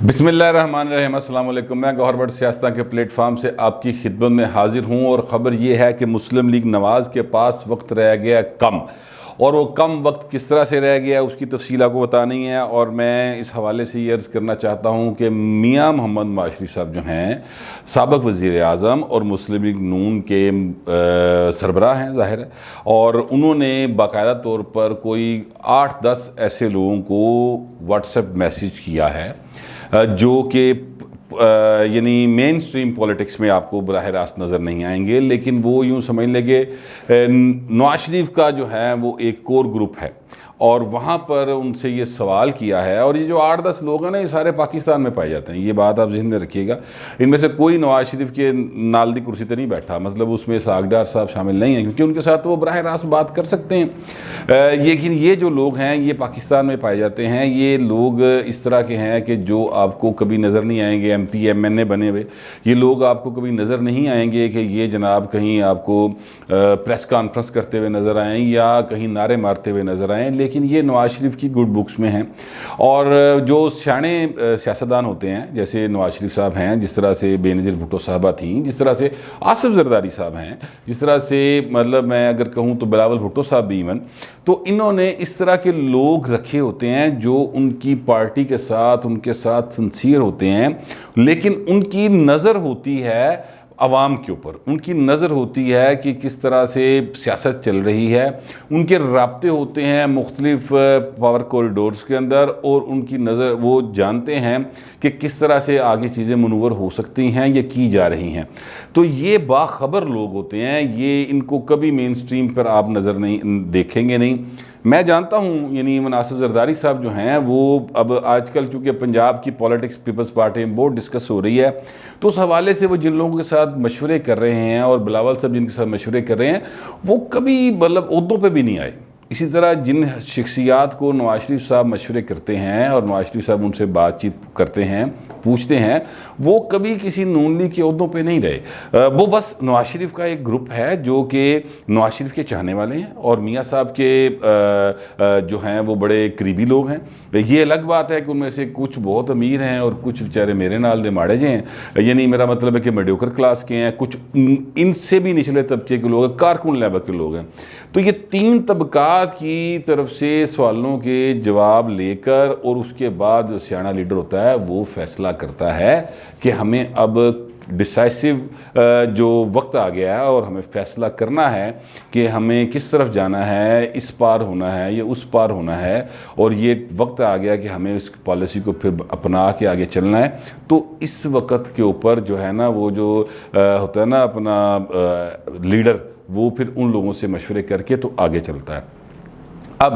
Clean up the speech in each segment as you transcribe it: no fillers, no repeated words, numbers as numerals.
بسم اللہ الرحمن الرحیم۔ السلام علیکم۔ میں گوہر بٹ سیاستہ کے پلیٹ فارم سے آپ کی خدمت میں حاضر ہوں، اور خبر یہ ہے کہ مسلم لیگ نواز کے پاس وقت رہ گیا کم، اور وہ کم وقت کس طرح سے رہ گیا اس کی تفصیل آپ کو بتانی ہے۔ اور میں اس حوالے سے یہ عرض کرنا چاہتا ہوں کہ میاں محمد نواز شریف صاحب جو ہیں سابق وزیر اعظم اور مسلم لیگ نون کے سربراہ ہیں ظاہر ہے، اور انہوں نے باقاعدہ طور پر کوئی 8-10 ایسے لوگوں کو واٹس ایپ میسیج کیا ہے جو کہ یعنی مین سٹریم پولیٹکس میں آپ کو براہ راست نظر نہیں آئیں گے، لیکن وہ یوں سمجھ لیں کہ نواز شریف کا جو ہے وہ ایک کور گروپ ہے، اور وہاں پر ان سے یہ سوال کیا ہے۔ اور یہ جو 8-10 لوگ ہیں نا، یہ سارے پاکستان میں پائے جاتے ہیں، یہ بات آپ ذہن میں رکھیے گا۔ ان میں سے کوئی نواز شریف کے نالدی کرسی پہ نہیں بیٹھا، مطلب اس میں اسحاق ڈار صاحب شامل نہیں ہیں، کیونکہ ان کے ساتھ وہ براہ راست بات کر سکتے ہیں۔ لیکن یہ جو لوگ ہیں یہ پاکستان میں پائے جاتے ہیں، یہ لوگ اس طرح کے ہیں کہ جو آپ کو کبھی نظر نہیں آئیں گے MP MNA بنے ہوئے، یہ لوگ آپ کو کبھی نظر نہیں آئیں گے کہ یہ جناب کہیں آپ کو پریس کانفرنس کرتے ہوئے نظر آئیں یا کہیں نعرے مارتے ہوئے نظر آئیں، لیکن یہ نواز شریف کی گڈ بکس میں ہیں۔ اور جو سیانے سیاستدان ہوتے ہیں جیسے نواز شریف صاحب ہیں، جس طرح سے بے نظیر بھٹو صاحبہ تھیں، جس طرح سے آصف زرداری صاحب ہیں، جس طرح سے مطلب میں اگر کہوں تو بلاول بھٹو صاحب بھی ایون، تو انہوں نے اس طرح کے لوگ رکھے ہوتے ہیں جو ان کی پارٹی کے ساتھ ان کے ساتھ سنسیئر ہوتے ہیں، لیکن ان کی نظر ہوتی ہے عوام کے اوپر، ان کی نظر ہوتی ہے کہ کس طرح سے سیاست چل رہی ہے، ان کے رابطے ہوتے ہیں مختلف پاور کوریڈورز کے اندر، اور ان کی نظر وہ جانتے ہیں کہ کس طرح سے آگے چیزیں منور ہو سکتی ہیں یا کی جا رہی ہیں۔ تو یہ باخبر لوگ ہوتے ہیں، یہ ان کو کبھی مین سٹریم پر آپ نظر نہیں دیکھیں گے نہیں۔ میں جانتا ہوں یعنی آصف زرداری صاحب جو ہیں وہ اب آج کل چونکہ پنجاب کی پولیٹکس پیپلز پارٹی میں بہت ڈسکس ہو رہی ہے، تو اس حوالے سے وہ جن لوگوں کے ساتھ مشورے کر رہے ہیں، اور بلاول صاحب جن کے ساتھ مشورے کر رہے ہیں، وہ کبھی مطلب عہدوں پہ بھی نہیں آئے۔ اسی طرح جن شخصیات کو نواز شریف صاحب مشورے کرتے ہیں اور نواز شریف صاحب ان سے بات چیت کرتے ہیں، پوچھتے ہیں، وہ کبھی کسی نون لیگ کے عہدوں پہ نہیں رہے۔ وہ بس نواز شریف کا ایک گروپ ہے جو کہ نواز شریف کے چاہنے والے ہیں، اور میاں صاحب کے جو ہیں وہ بڑے قریبی لوگ ہیں۔ یہ الگ بات ہے کہ ان میں سے کچھ بہت امیر ہیں اور کچھ بیچارے میرے نال دے ماڑے جے ہیں، یعنی میرا مطلب ہے کہ میڈیوکر کلاس کے ہیں، کچھ ان سے بھی نچلے طبقے کے لوگ ہیں، کارکن لیول کے لوگ ہیں۔ تو یہ 3 طبقات کی طرف سے سوالوں کے جواب لے کر، اور اس کے بعد جو سیاںہ لیڈر ہوتا ہے وہ فیصلہ کرتا ہے کہ ہمیں اب ڈیسائسو جو وقت آ گیا ہے، اور ہمیں فیصلہ کرنا ہے کہ ہمیں کس طرف جانا ہے، اس پار ہونا ہے یا اس پار ہونا ہے، اور یہ وقت آ گیا کہ ہمیں اس پالیسی کو پھر اپنا کے آگے چلنا ہے۔ تو اس وقت کے اوپر جو ہے نا وہ جو ہوتا ہے نا اپنا لیڈر، وہ پھر ان لوگوں سے مشورے کر کے تو آگے چلتا ہے۔ اب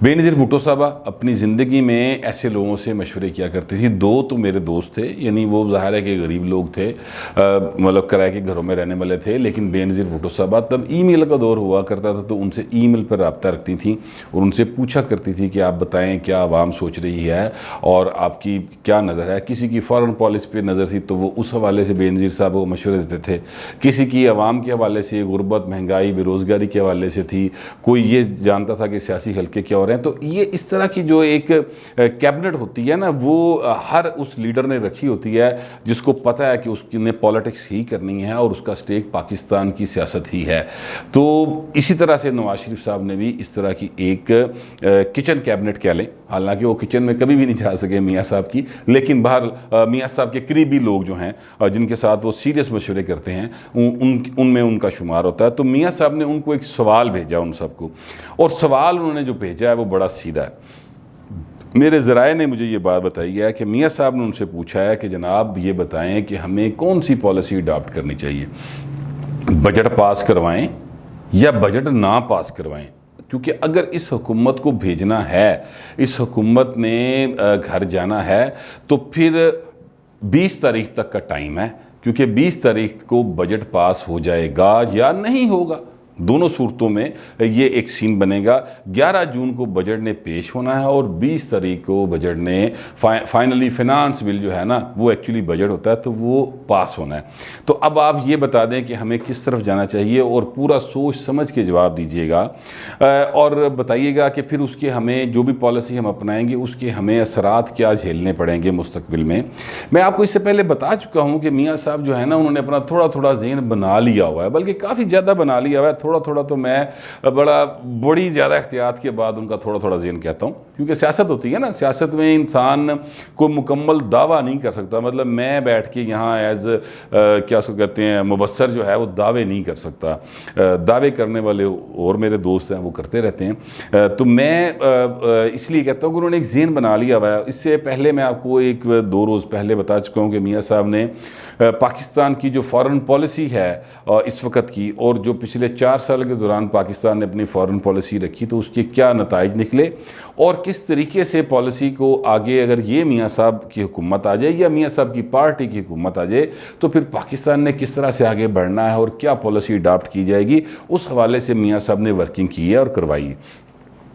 بے نظیر بھٹو صاحبہ اپنی زندگی میں ایسے لوگوں سے مشورے کیا کرتی تھی۔ 2 تو میرے دوست تھے، یعنی وہ ظاہر ہے کہ غریب لوگ تھے، مطلب کرائے کے گھروں میں رہنے والے تھے، لیکن بے نظیر بھٹو صاحبہ تب ای میل کا دور ہوا کرتا تھا، تو ان سے ای میل پر رابطہ رکھتی تھیں اور ان سے پوچھا کرتی تھی کہ آپ بتائیں کیا عوام سوچ رہی ہے اور آپ کی کیا نظر ہے۔ کسی کی فارن پالیسی پہ نظر تھی تو وہ اس حوالے سے بے نظیر صاحب کو مشورے دیتے تھے، کسی کی عوام کے حوالے سے غربت، مہنگائی، بے روزگاری کے حوالے سے تھی، کوئی یہ جانتا تھا کہ سیاسی حلقے کیا ہو رہے ہیں۔ تو یہ اس طرح کی جو ایک کیبنٹ ہوتی ہے نا، وہ ہر اس لیڈر نے رکھی ہوتی ہے جس کو پتہ ہے کہ اس نے پولیٹکس ہی کرنی ہے اور اس کا سٹیک پاکستان کی سیاست ہی ہے۔ تو اسی طرح سے نواز شریف صاحب نے بھی اس طرح کی ایک کچن کیبنٹ کہہ لیں، حالانکہ وہ کچن میں کبھی بھی نہیں جا سکے میاں صاحب کی، لیکن بہرحال میاں صاحب کے قریبی لوگ جو ہیں جن کے ساتھ وہ سیریس مشورے کرتے ہیں، ان میں ان کا شمار ہوتا ہے۔ تو میاں صاحب نے ان کو ایک سوال بھیجا ان سب کو، اور سوال انہوں نے جو بھیجا ہے وہ بڑا سیدھا ہے۔ میرے ذرائع نے مجھے یہ بات بتائی ہے کہ میاں صاحب نے ان سے پوچھا ہے کہ جناب یہ بتائیں کہ ہمیں کون سی پالیسی اڈاپٹ کرنی چاہیے، بجٹ پاس کروائیں یا بجٹ نہ پاس کروائیں، کیونکہ اگر اس حکومت کو بھیجنا ہے، اس حکومت نے گھر جانا ہے، تو پھر 20 تاریخ تک کا ٹائم ہے، کیونکہ 20 تاریخ کو بجٹ پاس ہو جائے گا یا نہیں ہوگا۔ دونوں صورتوں میں یہ ایک سین بنے گا۔ 11 جون کو بجٹ نے پیش ہونا ہے اور 20 تاریخ کو بجٹ نے فائنلی فنانس بل جو ہے نا وہ ایکچولی بجٹ ہوتا ہے تو وہ پاس ہونا ہے۔ تو اب آپ یہ بتا دیں کہ ہمیں کس طرف جانا چاہیے اور پورا سوچ سمجھ کے جواب دیجیے گا اور بتائیے گا کہ پھر اس کے ہمیں جو بھی پالیسی ہم اپنائیں گے اس کے ہمیں اثرات کیا جھیلنے پڑیں گے مستقبل میں۔ میں آپ کو اس سے پہلے بتا چکا ہوں کہ میاں صاحب جو ہے نا انہوں نے اپنا تھوڑا تھوڑا ذہن بنا لیا ہوا ہے، بلکہ کافی زیادہ بنا لیا ہوا ہے۔ تھوڑا تھوڑا تو میں بڑی زیادہ احتیاط کے بعد ان کا تھوڑا تھوڑا ذہن کہتا ہوں، کیونکہ سیاست ہوتی ہے نا، سیاست میں انسان کوئی مکمل دعویٰ نہیں کر سکتا۔ مطلب میں بیٹھ کے یہاں ایز کیا اس کو کہتے ہیں مبصر جو ہے وہ دعوے نہیں کر سکتا، دعوے کرنے والے اور میرے دوست ہیں وہ کرتے رہتے ہیں۔ تو میں اس لیے کہتا ہوں کہ انہوں نے ایک ذہن بنا لیا ہوا ہے۔ اس سے پہلے میں آپ کو 1-2 روز پہلے بتا چکا ہوں کہ میاں صاحب نے پاکستان کی جو فارن پالیسی ہے اس وقت کی اور جو پچھلے 4 سال کے دوران پاکستان نے اپنی فارن پالیسی رکھی تو اس کے کیا نتائج نکلے اور کس طریقے سے پالیسی کو آگے اگر یہ میاں صاحب کی حکومت آ جائے یا میاں صاحب کی پارٹی کی حکومت آ جائے تو پھر پاکستان نے کس طرح سے آگے بڑھنا ہے اور کیا پالیسی اڈاپٹ کی جائے گی، اس حوالے سے میاں صاحب نے ورکنگ کی ہے اور کروائی ہے۔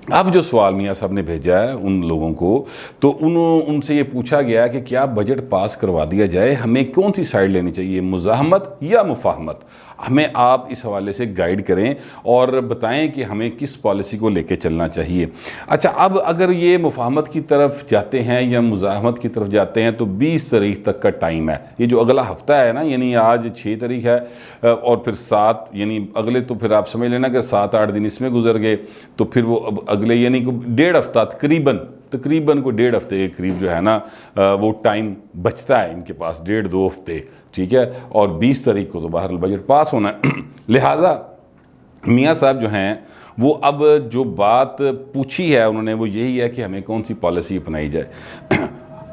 اب جو سوال میاں صاحب نے بھیجا ہے ان لوگوں کو تو ان سے یہ پوچھا گیا ہے کہ کیا بجٹ پاس کروا دیا جائے، ہمیں کون سی سائیڈ لینی چاہیے، مزاحمت یا مفاہمت؟ ہمیں آپ اس حوالے سے گائیڈ کریں اور بتائیں کہ ہمیں کس پالیسی کو لے کے چلنا چاہیے۔ اچھا، اب اگر یہ مفاہمت کی طرف جاتے ہیں یا مزاحمت کی طرف جاتے ہیں تو 20 تاریخ تک کا ٹائم ہے۔ یہ جو اگلا ہفتہ ہے نا، یعنی آج 6 تاریخ ہے اور پھر 7، یعنی اگلے تو پھر آپ سمجھ لینا کہ 7-8 دن اس میں گزر گئے تو پھر وہ اگلے یعنی کہ 1.5 ہفتہ تقریباً کو 1.5 ہفتے کے قریب جو ہے نا وہ ٹائم بچتا ہے ان کے پاس، 1.5-2 ہفتے، ٹھیک ہے، اور 20 تاریخ کو تو بہرحال بجٹ پاس ہونا ہے۔ لہٰذا میاں صاحب جو ہیں وہ اب جو بات پوچھی ہے انہوں نے وہ یہی ہے کہ ہمیں کون سی پالیسی اپنائی جائے۔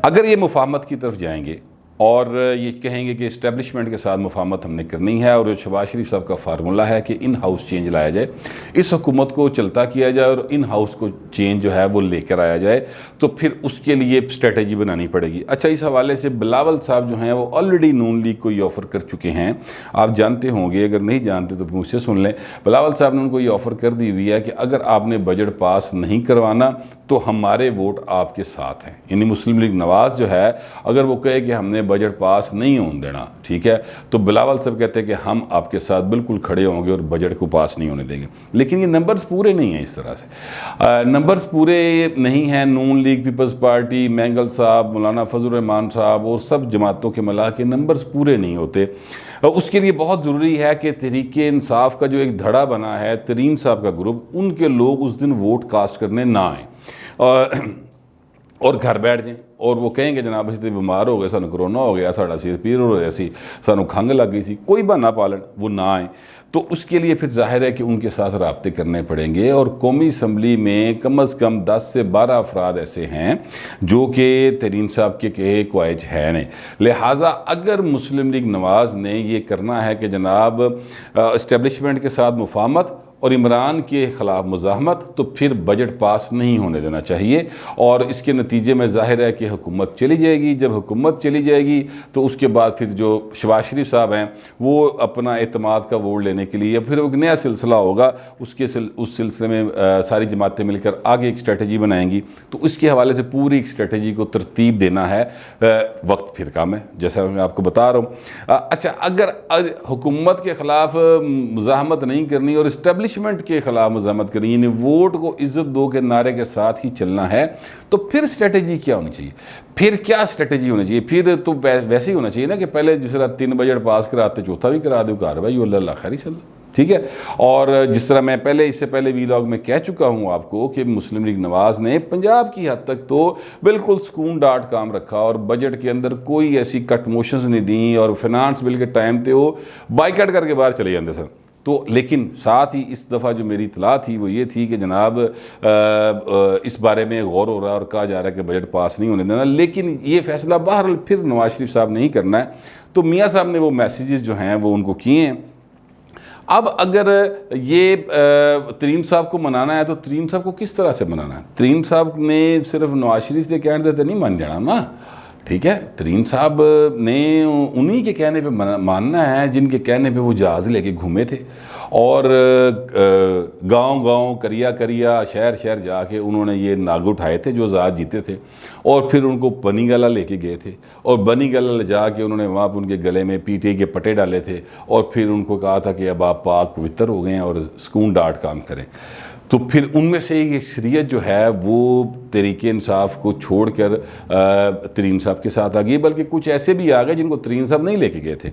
اگر یہ مفاہمت کی طرف جائیں گے اور یہ کہیں گے کہ اسٹیبلشمنٹ کے ساتھ مفاہمت ہم نے کرنی ہے اور جو شہباز شریف صاحب کا فارمولہ ہے کہ ان ہاؤس چینج لایا جائے، اس حکومت کو چلتا کیا جائے اور ان ہاؤس کو چینج جو ہے وہ لے کر آیا جائے، تو پھر اس کے لیے اسٹریٹجی بنانی پڑے گی۔ اچھا، اس حوالے سے بلاول صاحب جو ہیں وہ آلریڈی نون لیگ کو یہ آفر کر چکے ہیں، آپ جانتے ہوں گے، اگر نہیں جانتے تو مجھ سے سن لیں۔ بلاول صاحب نے ان کو یہ آفر کر دی ہوئی ہے کہ اگر آپ نے بجٹ پاس نہیں کروانا تو ہمارے ووٹ آپ کے ساتھ ہیں، یعنی مسلم لیگ نواز جو ہے اگر وہ کہے کہ ہم نے بجٹ پاس نہیں ہونے دینا، ٹھیک ہے، تو بلاول صاحب کہتے ہیں کہ ہم آپ کے ساتھ بالکل کھڑے ہوں گے اور بجٹ کو پاس نہیں ہونے دیں گے۔ لیکن یہ نمبرز پورے نہیں ہیں، اس طرح سے نمبرز پورے نہیں ہیں۔ نون لیگ، پیپلز پارٹی، مینگل صاحب، مولانا فضل الرحمان صاحب اور سب جماعتوں کے ملا کے نمبرز پورے نہیں ہوتے۔ اس کے لیے بہت ضروری ہے کہ تحریک انصاف کا جو ایک دھڑا بنا ہے، ترین صاحب کا گروپ، ان کے لوگ اس دن ووٹ کاسٹ کرنے نہ آئیں اور گھر بیٹھ جائیں اور وہ کہیں کہ جناب اسی بیمار ہو گئے، سانو کرونا ہو گیا، ساڑا سر پیر ہو گیا سی، سانو کھنگ لگ گئی سی، کوئی بہانا پالن وہ نہ آئیں۔ تو اس کے لیے پھر ظاہر ہے کہ ان کے ساتھ رابطے کرنے پڑیں گے اور قومی اسمبلی میں کم از کم 10 سے 12 افراد ایسے ہیں جو کہ ترین صاحب کے کہے کوائج ہے نہیں۔ لہٰذا اگر مسلم لیگ نواز نے یہ کرنا ہے کہ جناب اسٹیبلشمنٹ کے ساتھ مفاہمت اور عمران کے خلاف مزاحمت، تو پھر بجٹ پاس نہیں ہونے دینا چاہیے اور اس کے نتیجے میں ظاہر ہے کہ حکومت چلی جائے گی۔ جب حکومت چلی جائے گی تو اس کے بعد پھر جو شہباز شریف صاحب ہیں وہ اپنا اعتماد کا ووٹ لینے کے لیے پھر ایک نیا سلسلہ ہوگا، اس سلسلے میں ساری جماعتیں مل کر آگے ایک اسٹریٹجی بنائیں گی۔ تو اس کے حوالے سے پوری ایک اسٹریٹجی کو ترتیب دینا ہے، وقت پھر کم ہے جیسا میں آپ کو بتا رہا ہوں۔ اچھا، اگر حکومت کے خلاف مزاحمت نہیں کرنی اور اسٹیبلشمنٹ کے خلاف مزاحمت کرنی، یعنی ووٹ کو عزت دو کے نعرے کے ساتھ ہی چلنا ہے، تو پھر اسٹریٹجی کیا ہونی چاہیے؟ پھر کیا اسٹریٹجی ہونی چاہیے؟ پھر تو ویسے ہی ہونا چاہیے نا کہ پہلے جس طرح 3 بجٹ پاس کراتے چوتھا بھی کرا دو، کار بھائی اللہ خیری چل، ٹھیک ہے۔ اور جس طرح میں اس سے پہلے ویلاگ میں کہہ چکا ہوں آپ کو کہ مسلم لیگ نواز نے پنجاب کی حد تک تو بالکل سکون ڈاٹ کام رکھا اور بجٹ کے اندر کوئی ایسی کٹ موشنز نہیں دیں اور فنانس بل کے ٹائم تے وہ بائیکاٹ کر کے باہر چلے جاتے سر۔ تو لیکن ساتھ ہی اس دفعہ جو میری اطلاع تھی وہ یہ تھی کہ جناب اس بارے میں غور ہو رہا ہے اور کہا جا رہا ہے کہ بجٹ پاس نہیں ہونے دینا، لیکن یہ فیصلہ بہرحال پھر نواز شریف صاحب نہیں کرنا ہے۔ تو میاں صاحب نے وہ میسیجز جو ہیں وہ ان کو کیے ہیں۔ اب اگر یہ ترین صاحب کو منانا ہے تو ترین صاحب کو کس طرح سے منانا ہے؟ ترین صاحب نے صرف نواز شریف سے کہنے دیتے نہیں مان جانا نا، ٹھیک ہے، ترین صاحب نے انہی کے کہنے پہ ماننا ہے جن کے کہنے پہ وہ جہاز لے کے گھومے تھے، اور گاؤں گاؤں کریا کریا شہر شہر جا کے انہوں نے یہ ناگ اٹھائے تھے جو آزاد جیتے تھے، اور پھر ان کو بنی گلہ لے کے گئے تھے، اور بنی گلہ لے جا کے انہوں نے وہاں پہ ان کے گلے میں پی ٹی آئی کے پٹے ڈالے تھے، اور پھر ان کو کہا تھا کہ اب آپ پاک پوتر ہو گئے ہیں اور سکون ڈاٹ کام کریں۔ تو پھر ان میں سے ایک اکثریت جو ہے وہ تحریک انصاف کو چھوڑ کر ترین صاحب کے ساتھ آ گئی، بلکہ کچھ ایسے بھی آ گئے جن کو ترین صاحب نہیں لے کے گئے تھے۔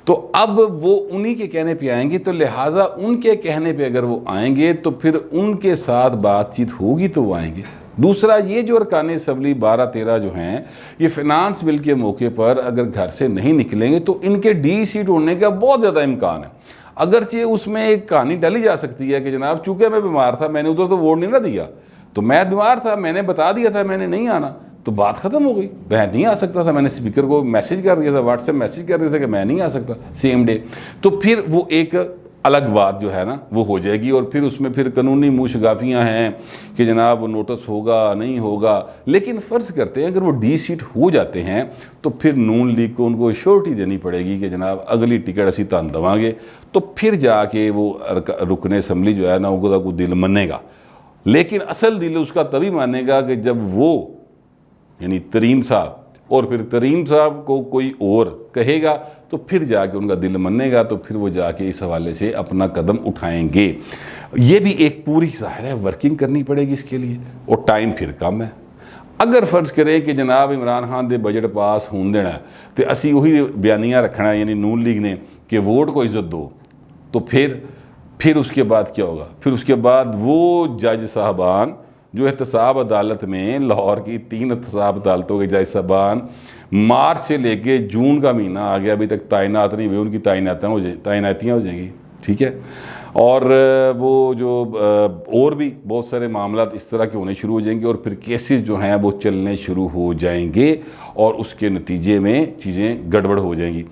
تو اب وہ انہی کے کہنے پہ آئیں گے، تو لہٰذا ان کے کہنے پہ اگر وہ آئیں گے تو پھر ان کے ساتھ بات چیت ہوگی تو وہ آئیں گے۔ دوسرا یہ جو ارکان اسمبلی 12-13 جو ہیں، یہ فنانس بل کے موقع پر اگر گھر سے نہیں نکلیں گے تو ان کے ڈی سیٹ ہونے کا بہت زیادہ امکان ہے۔ اگرچہ اس میں ایک کہانی ڈالی جا سکتی ہے کہ جناب چونکہ میں بیمار تھا، میں نے ادھر تو ووٹ نہیں نہ دیا، تو میں بیمار تھا، میں نے بتا دیا تھا میں نے نہیں آنا، تو بات ختم ہو گئی، میں نہیں آ سکتا تھا، میں نے اسپیکر کو میسج کر دیا تھا، واٹس ایپ میسج کر دیا تھا کہ میں نہیں آ سکتا سیم ڈے، تو پھر وہ ایک الگ بات جو ہے نا وہ ہو جائے گی، اور پھر اس میں پھر قانونی منہ شگافیاں ہیں کہ جناب نوٹس ہوگا نہیں ہوگا۔ لیکن فرض کرتے ہیں اگر وہ ڈی سیٹ ہو جاتے ہیں تو پھر نون لیگ کو ان کو شورٹی دینی پڑے گی کہ جناب اگلی ٹکٹ اسی تان دواں گے، تو پھر جا کے وہ رکن اسمبلی جو ہے نا وہ کو دل منے گا۔ لیکن اصل دل اس کا تبھی مانے گا کہ جب وہ یعنی ترین صاحب اور پھر ترین صاحب کو کوئی اور کہے گا تو پھر جا کے ان کا دل منے گا، تو پھر وہ جا کے اس حوالے سے اپنا قدم اٹھائیں گے۔ یہ بھی ایک پوری ظاہر ہے ورکنگ کرنی پڑے گی اس کے لیے، اور ٹائم پھر کم ہے۔ اگر فرض کریں کہ جناب عمران خان دے بجٹ پاس ہون دینا ہے تو اسی وہی بیانیاں رکھنا ہے یعنی نون لیگ نے کہ ووٹ کو عزت دو، تو پھر اس کے بعد کیا ہوگا؟ پھر اس کے بعد وہ جج صاحبان جو احتساب عدالت میں لاہور کی 3 احتساب عدالتوں کے جج صاحبان مارچ سے لے کے جون کا مہینہ آ گیا ابھی تک تعینات نہیں ہوئے، ان کی تعیناتیاں ہو جائیں گی، ٹھیک ہے، اور وہ جو اور بھی بہت سارے معاملات اس طرح کے ہونے شروع ہو جائیں گے، اور پھر کیسز جو ہیں وہ چلنے شروع ہو جائیں گے، اور اس کے نتیجے میں چیزیں گڑبڑ ہو جائیں گی۔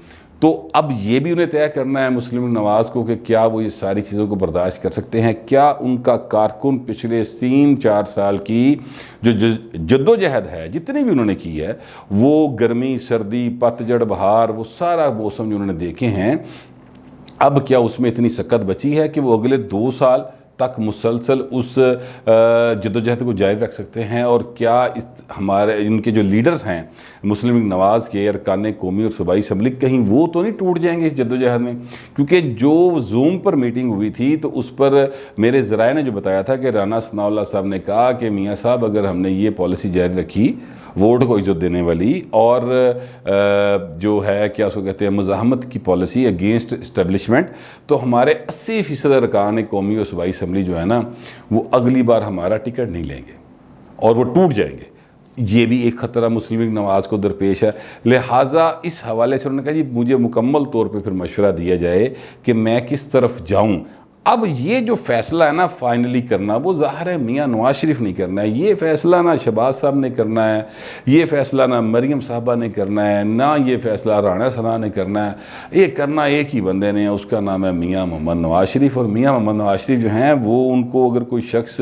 تو اب یہ بھی انہیں طے کرنا ہے مسلم نواز کو کہ کیا وہ یہ ساری چیزوں کو برداشت کر سکتے ہیں، کیا ان کا کارکن پچھلے 3-4 سال کی جو جد و جہد ہے جتنی بھی انہوں نے کی ہے، وہ گرمی سردی پتجھڑ بہار وہ سارا موسم جو انہوں نے دیکھے ہیں، اب کیا اس میں اتنی سکت بچی ہے کہ وہ اگلے 2 سال تک مسلسل اس جدوجہد کو جاری رکھ سکتے ہیں، اور کیا ہمارے ان کے جو لیڈرز ہیں مسلم لیگ نواز کے ارکان قومی اور صوبائی اسمبلی کہیں وہ تو نہیں ٹوٹ جائیں گے اس جدوجہد میں؟ کیونکہ جو زوم پر میٹنگ ہوئی تھی تو اس پر میرے ذرائع نے جو بتایا تھا کہ رانا ثناء اللہ صاحب نے کہا کہ میاں صاحب اگر ہم نے یہ پالیسی جاری رکھی ووٹ کو عزت دینے والی، اور جو ہے کیا اس کو کہتے ہیں مزاحمت کی پالیسی اگینسٹ اسٹیبلشمنٹ، تو ہمارے 80% ارکان قومی اور صوبائی اسمبلی جو ہے نا وہ اگلی بار ہمارا ٹکٹ نہیں لیں گے اور وہ ٹوٹ جائیں گے۔ یہ بھی ایک خطرہ مسلم لیگ نواز کو درپیش ہے، لہٰذا اس حوالے سے انہوں نے کہا جی مجھے مکمل طور پہ پھر مشورہ دیا جائے کہ میں کس طرف جاؤں۔ اب یہ جو فیصلہ ہے نا فائنلی کرنا، وہ ظاہر ہے میاں نواز شریف نہیں کرنا ہے، یہ فیصلہ نہ شہباز صاحب نے کرنا ہے، یہ فیصلہ نہ مریم صاحبہ نے کرنا ہے، نہ یہ فیصلہ رانا ثناء نے کرنا ہے، یہ کرنا ایک ہی بندے نے، اس کا نام ہے میاں محمد نواز شریف۔ اور میاں محمد نواز شریف جو ہیں وہ ان کو اگر کوئی شخص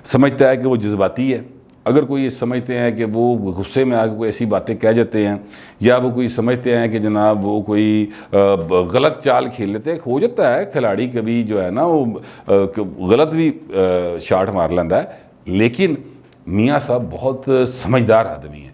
سمجھتا ہے کہ وہ جذباتی ہے، اگر کوئی یہ سمجھتے ہیں کہ وہ غصے میں آ کے کوئی ایسی باتیں کہہ جاتے ہیں، یا وہ کوئی سمجھتے ہیں کہ جناب وہ کوئی غلط چال کھیل لیتے ہیں، ہو جاتا ہے کھلاڑی کبھی جو ہے نا وہ غلط بھی شاٹ مار لینا ہے، لیکن میاں صاحب بہت سمجھدار آدمی ہیں،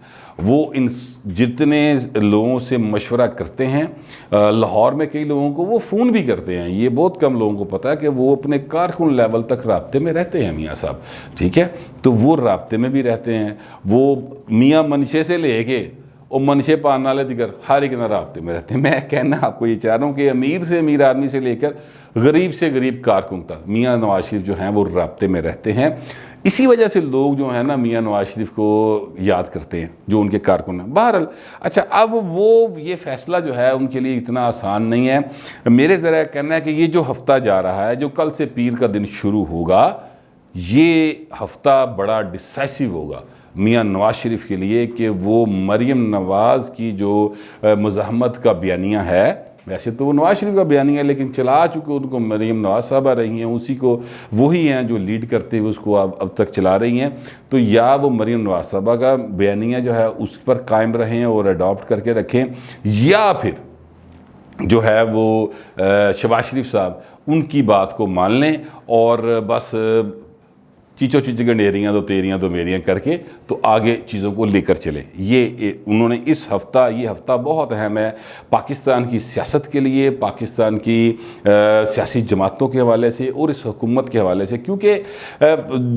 وہ ان جتنے لوگوں سے مشورہ کرتے ہیں، لاہور میں کئی لوگوں کو وہ فون بھی کرتے ہیں، یہ بہت کم لوگوں کو پتہ ہے کہ وہ اپنے کارکن لیول تک رابطے میں رہتے ہیں میاں صاحب، ٹھیک ہے، تو وہ رابطے میں بھی رہتے ہیں، وہ میاں منشے سے لے کے اور منشے پان والے دیگر ہر ایک نہ رابطے میں رہتے ہیں۔ میں کہنا آپ کو یہ چاہ رہا ہوں کہ امیر سے امیر آدمی سے لے کر غریب سے غریب کارکن تک میاں نواز شریف جو ہیں وہ رابطے میں رہتے ہیں، اسی وجہ سے لوگ جو ہیں نا میاں نواز شریف کو یاد کرتے ہیں جو ان کے کارکن ہیں۔ بہرحال اچھا اب وہ یہ فیصلہ جو ہے ان کے لیے اتنا آسان نہیں ہے۔ میرے ذرا کہنا ہے کہ یہ جو ہفتہ جا رہا ہے، جو کل سے پیر کا دن شروع ہوگا، یہ ہفتہ بڑا ڈیسائسو ہوگا میاں نواز شریف کے لیے کہ وہ مریم نواز کی جو مزاحمت کا بیانیہ ہے ویسے تو وہ نواز شریف کا بیانیہ ہے لیکن چلا چکے ان کو مریم نواز صاحبہ رہی ہیں، اسی کو وہی ہیں جو لیڈ کرتے ہوئے اس کو اب تک چلا رہی ہیں، تو یا وہ مریم نواز صاحبہ کا بیانیہ جو ہے اس پر قائم رہیں اور اڈاپٹ کر کے رکھیں، یا پھر جو ہے وہ شہباز شریف صاحب ان کی بات کو مان لیں اور بس چیچو چیچ گنڈیریاں تو تیریاں تو میریاں کر کے تو آگے چیزوں کو لے کر چلیں۔ یہ انہوں نے اس ہفتہ، یہ ہفتہ بہت اہم ہے پاکستان کی سیاست کے لیے، پاکستان کی سیاسی جماعتوں کے حوالے سے اور اس حکومت کے حوالے سے، کیونکہ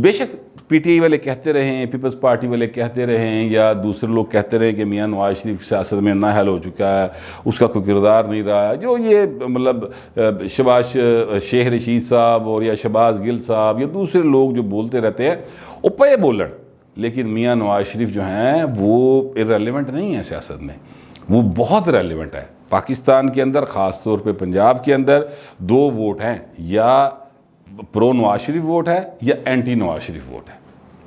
بے شک پی ٹی آئی والے کہتے رہے ہیں، پیپلز پارٹی والے کہتے رہے ہیں، یا دوسرے لوگ کہتے رہے ہیں کہ میاں نواز شریف سیاست میں نااہل ہو چکا ہے، اس کا کوئی کردار نہیں رہا ہے، جو یہ مطلب شہباز شیخ رشید صاحب اور یا شہباز گل صاحب یا دوسرے لوگ جو بولتے رہتے ہیں وہ پے بولن، لیکن میاں نواز شریف جو ہیں وہ ارریلیونٹ نہیں ہیں سیاست میں، وہ بہت ریلیونٹ ہے پاکستان کے اندر، خاص طور پہ پنجاب کے اندر 2 ووٹ ہیں، یا پرو نواز شریف ووٹ ہے یا اینٹی نواز شریف ووٹ ہے،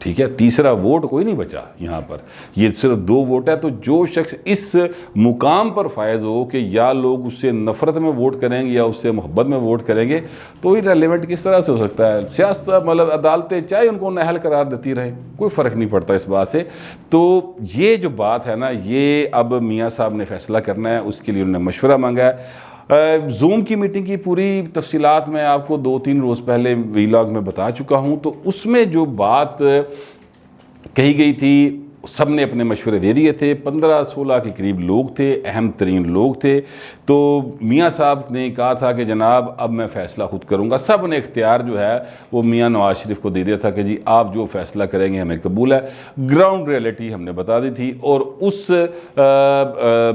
ٹھیک ہے، تیسرا ووٹ کوئی نہیں بچا یہاں پر، یہ صرف 2 ووٹ ہے۔ تو جو شخص اس مقام پر فائز ہو کہ یا لوگ اس سے نفرت میں ووٹ کریں گے یا اس سے محبت میں ووٹ کریں گے، تو یہ ریلیونٹ کس طرح سے ہو سکتا ہے؟ سیاست مطلب عدالتیں چاہے ان کو نااہل قرار دیتی رہیں، کوئی فرق نہیں پڑتا اس بات سے۔ تو یہ جو بات ہے نا، یہ اب میاں صاحب نے فیصلہ کرنا ہے، اس کے لیے انہوں نے مشورہ مانگا ہے۔ زوم کی میٹنگ کی پوری تفصیلات میں آپ کو 2-3 روز پہلے ویلاگ میں بتا چکا ہوں، تو اس میں جو بات کہی گئی تھی سب نے اپنے مشورے دے دیے تھے، 15-16 کے قریب لوگ تھے، اہم ترین لوگ تھے، تو میاں صاحب نے کہا تھا کہ جناب اب میں فیصلہ خود کروں گا، سب نے اختیار جو ہے وہ میاں نواز شریف کو دے دیا تھا کہ جی آپ جو فیصلہ کریں گے ہمیں قبول ہے۔ گراؤنڈ ریئلٹی ہم نے بتا دی تھی، اور اس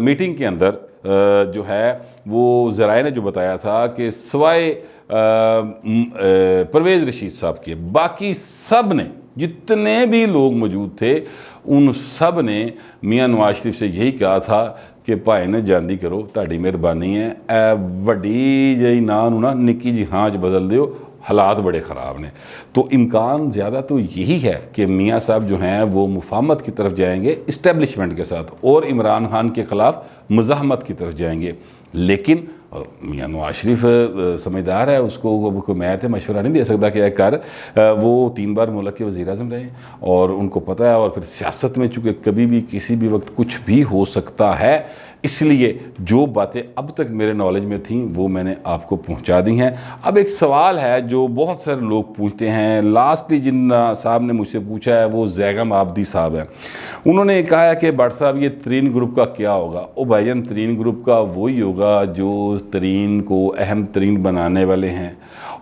میٹنگ کے اندر جو ہے وہ ذرائع نے جو بتایا تھا کہ سوائے پرویز رشید صاحب کے باقی سب نے، جتنے بھی لوگ موجود تھے ان سب نے میاں نواز شریف سے یہی کہا تھا کہ بھائی نے جاندی کرو، تہاڈی مہربانی ہے، اے وڈی جی نا نو نا نکی جی ہاں چ بدل دیو، حالات بڑے خراب نے۔ تو امکان زیادہ تو یہی ہے کہ میاں صاحب جو ہیں وہ مفاہمت کی طرف جائیں گے اسٹیبلشمنٹ کے ساتھ، اور عمران خان کے خلاف مزاحمت کی طرف جائیں گے، لیکن میاں نواز شریف سمجھدار ہے، اس کو کوئی میں تے مشورہ نہیں دے سکتا کہ کر، وہ 3 بار ملک کے وزیر اعظم رہے اور ان کو پتہ ہے، اور پھر سیاست میں چونکہ کبھی بھی کسی بھی وقت کچھ بھی ہو سکتا ہے، اس لیے جو باتیں اب تک میرے نالج میں تھیں وہ میں نے آپ کو پہنچا دی ہیں۔ اب ایک سوال ہے جو بہت سارے لوگ پوچھتے ہیں، لاسٹلی جن صاحب نے مجھ سے پوچھا ہے وہ زیغم آبدی صاحب ہیں، انہوں نے کہا ہے کہ بٹ صاحب یہ ترین گروپ کا کیا ہوگا؟ او بھائی جان، ترین گروپ کا وہی ہوگا جو ترین کو اہم ترین بنانے والے ہیں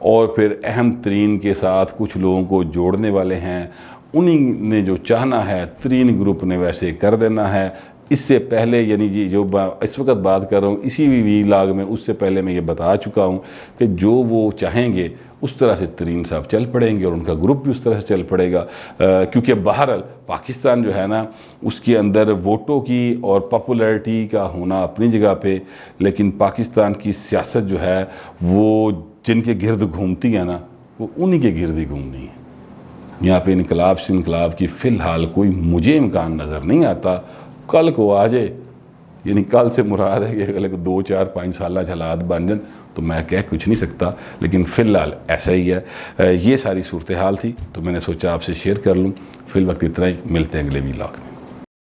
اور پھر اہم ترین کے ساتھ کچھ لوگوں کو جوڑنے والے ہیں، انہی نے جو چاہنا ہے ترین گروپ نے ویسے کر دینا ہے۔ اس سے پہلے یعنی جی جو اس وقت بات کر رہا ہوں اسی ویلاگ میں، اس سے پہلے میں یہ بتا چکا ہوں کہ جو وہ چاہیں گے اس طرح سے ترین صاحب چل پڑیں گے اور ان کا گروپ بھی اس طرح سے چل پڑے گا، کیونکہ بہرحال پاکستان جو ہے نا اس کے اندر ووٹوں کی اور پاپولیرٹی کا ہونا اپنی جگہ پہ، لیکن پاکستان کی سیاست جو ہے وہ جن کے گرد گھومتی ہے نا وہ انہی کے گرد ہی گھومنی ہے۔ یہاں پہ انقلاب سے انقلاب کی فی الحال کوئی مجھے امکان نظر نہیں آتا، کل کو آ جائے، یعنی کل سے مراد ہے کہ اگر 2 4 5 سالہ حالات بن جائیں تو میں کہہ کچھ نہیں سکتا، لیکن فی الحال ایسا ہی ہے۔ یہ ساری صورتحال تھی تو میں نے سوچا آپ سے شیئر کر لوں۔ فی الوقت اتنا ہی، ملتے ہیں اگلے ویلاگ میں۔